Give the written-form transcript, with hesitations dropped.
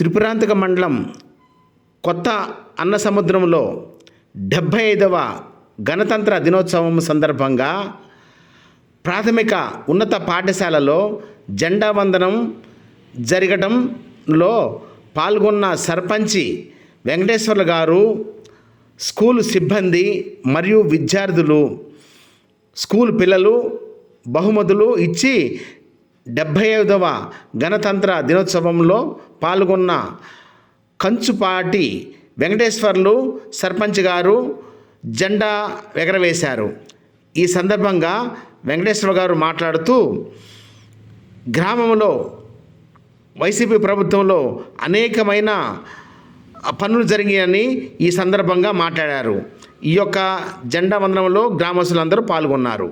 త్రిపురాంతక మండలం కొత్త అన్నసముద్రంలో 75వ గణతంత్ర దినోత్సవం సందర్భంగా ప్రాథమిక ఉన్నత పాఠశాలలో జెండా వందనం జరగడంలో పాల్గొన్న సర్పంచి వెంకటేశ్వర్లు గారు, స్కూల్ సిబ్బంది మరియు విద్యార్థులు, స్కూల్ పిల్లలు బహుమతులు ఇచ్చి 75వ గణతంత్ర దినోత్సవంలో పాల్గొన్న కంచుపాటి వెంకటేశ్వర్లు సర్పంచ్ గారు జెండా ఎగరవేశారు. ఈ సందర్భంగా వెంకటేశ్వర గారు మాట్లాడుతూ, గ్రామంలో వైసీపీ ప్రభుత్వంలో అనేకమైన పనులు జరిగాయని ఈ సందర్భంగా మాట్లాడారు. ఈ యొక్క జెండా వందనంలో గ్రామస్తులందరూ పాల్గొన్నారు.